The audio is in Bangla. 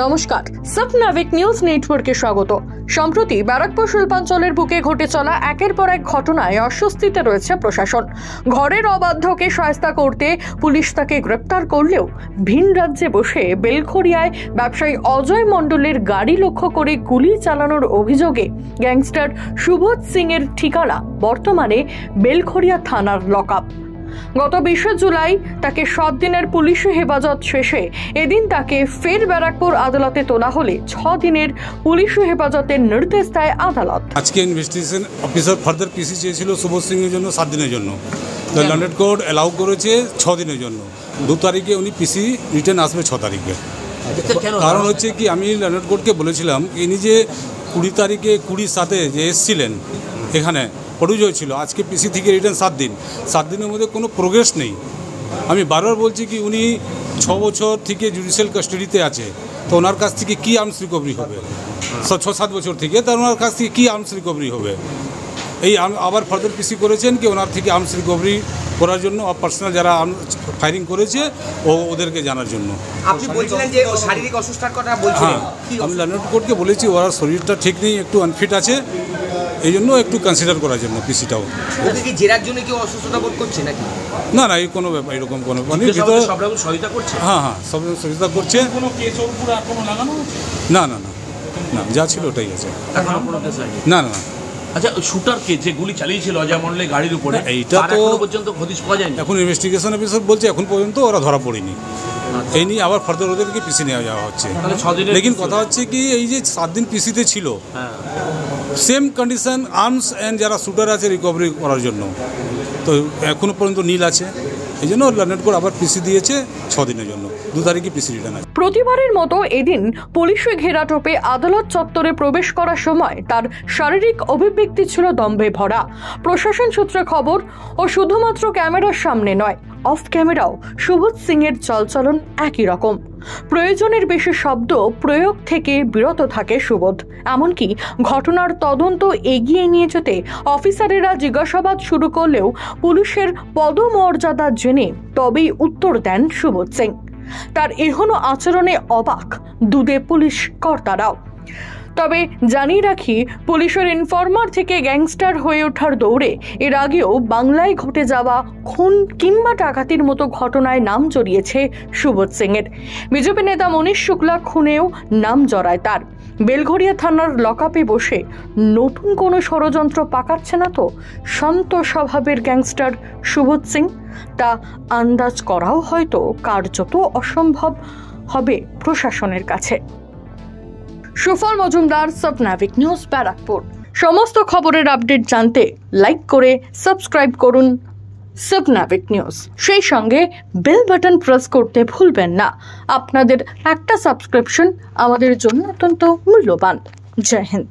নমস্কার, সাবনাভিক নিউজ নেটওয়ার্কে স্বাগত। সম্প্রতি ব্যারাকপুর শিল্পাঞ্চলের বুকে ঘটে চলা একের পর এক ঘটনায় অস্বস্তিতে রয়েছে প্রশাসন। ঘরের অবাধ্যকে শায়েস্তা করতে পুলিশ তাকে গ্রেপ্তার করলেও ভিন রাজ্যে বসে বেলঘরিয়ায় ব্যবসায়ী অজয় মণ্ডলের গাড়ি লক্ষ্য করে গুলি চালানোর অভিযোগে গ্যাংস্টার সুবোধ সিং এর ঠিকানা বর্তমানে বেলঘরিয়া থানার লকআপ। গত 20 জুলাই তাকে 7 দিনের পুলিশি হেফাজত শেষে এদিন তাকে ফের ব্যারাকপুর আদালতে তোলা হলে 6 দিনের পুলিশি হেফাজতের নির্দেশ দেয় আদালত। আজকে ইনভেস্টিগেশন অফিসার ফার্দার পিসি চেয়েছিল সুবোধ সিং এর জন্য 7 দিনের জন্য, তো লন্ডন কোর্ট অ্যালাউ করেছে 6 দিনের জন্য। 2 তারিখে উনি পিসি রিটার্ন আসবে 6 তারিখে। কারণ হচ্ছে কি, আমি লন্ডন কোর্টকে বলেছিলাম ইনি যে 20 তারিখে 20/7 যে এসেছিলেন এখানে পরিচয় ছিল, আজকে পিসি থেকে রিটার্ন 7 দিন, 7 দিনের মধ্যে কোনো প্রোগ্রেস নেই। আমি বারবার বলছি কি উনি 6 বছর থেকে জুডিশিয়াল কাস্টাডিতে আছে, তো ওনার কাছ থেকে কী আর্মস রিকভারি হবে? 6-7 বছর থেকে তার ওনার কাছ থেকে কী আর্মস রিকভারি হবে? এই আবার ফার্দার পিসি করেছেন কি ওনার থেকে আর্মস রিকভারি করার জন্য, পার্সোনাল যারা ফায়ারিং করেছে ওদেরকে জানার জন্য। আপনি বলছিলেন যে শারীরিক অসুস্থতার কথা বলছিলেন। আমি লন্ডন কোর্টকে বলেছি ওরা শরীরটা ঠিক নেই, একটু আনফিট আছে, এই জন্য একটু কনসিডার করার জন্য পিসিটাও। ওকে কি জেরার জন্য কি অসুস্থতা বোধ করছে নাকি? না না, এই কোনো ব্যাপার, এরকম কোনো ব্যাপার নেই। সব রকম সহায়তা করছে। হ্যাঁ, সব সহায়তা করছে। কোনো কেস ওর উপরে আর কোনো লাগানো হচ্ছে? না না না না, যা ছিল ওটাই আছে। এখনো কোনো কেস হয়নি? না না না। আচ্ছা, শুটারকে যে গুলি চালিয়েছিল অজয় মণ্ডলের গাড়ির উপরে, এইটা তো এখনো পর্যন্ত হদিশ পাওয়া যায়নি। এখন ইনভেস্টিগেশন অফিসার বলছে এখন পর্যন্ত ওরা ধরা পড়েনি। এই নিয়ে আবার ফার্দার ওদেরকে পিসি নেওয়া যাওয়া হচ্ছে। লেকিন কথা হচ্ছে কি, এই যে 7 দিন পিসিতে ছিল, সেম কন্ডিশন আর্মস অ্যান্ড যারা শুটার আছে রিকভারি করার জন্য, তো এখনো পর্যন্ত নীল আছে। এই জন্য লন্ডন কোর্ট আবার পিসি দিয়েছে 6 দিনের জন্য। 2 তারিখে পিসি রিটার্ন আছে। প্রতিবারের মতো এদিন পুলিশে ঘেরাটোপে আদালত চত্বরে প্রবেশ করার সময় তার শারীরিক অভিব্যক্তি ছিল দম্ভে ভরা। প্রশাসন সূত্রে খবর, ও শুধুমাত্র ক্যামেরার সামনে নয়, অফ ক্যামেরাও সুবোধ সিং এর চলচলন একই রকম। প্রয়োজনের বেশি শব্দ প্রয়োগ থেকে বিরত থাকে সুবোধ। এমনকি ঘটনার তদন্ত এগিয়ে নিয়ে যেতে অফিসারেরা জিজ্ঞাসাবাদ শুরু করলেও পুলিশের পদমর্যাদা জেনে তবেই উত্তর দেন সুবোধ সিং। তার এহেন আচরণে অবাক দুদে পুলিশ কর্তারাও। তবে জানিয়ে রাখি, পুলিশের ইনফরমার থেকে গ্যাংস্টার হয়ে ওঠার দৌড়ে এর আগেও বাংলায় ঘটে যাওয়া খুন কিংবা ডাকাতির মতো ঘটনায় নাম জড়িয়েছে সুবোধ সিং এর। বিজেপি নেতা মনীশ শুক্লা খুনেও নাম জড়ায় তার। বেলঘরিয়া থানার লকআপে বসে নতুন কোনো ষড়যন্ত্র পাকাচ্ছে না তো শান্ত স্বভাবের গ্যাংস্টার সুবোধ সিং? তা আন্দাজ করাও হয়তো কার্যত অসম্ভব হবে প্রশাসনের কাছে। সুফল মজুমদার, সাবনাভিক নিউজ, ব্যারাকপুর। সমস্ত খবরের আপডেট জানতে লাইক করে সাবস্ক্রাইব করুন সাবনাভিক নিউজ। সেই সঙ্গে বেল বাটন প্রেস করতে ভুলবেন না। আপনাদের একটা সাবস্ক্রিপশন আমাদের জন্য অত্যন্ত মূল্যবান। জয় হিন্দ।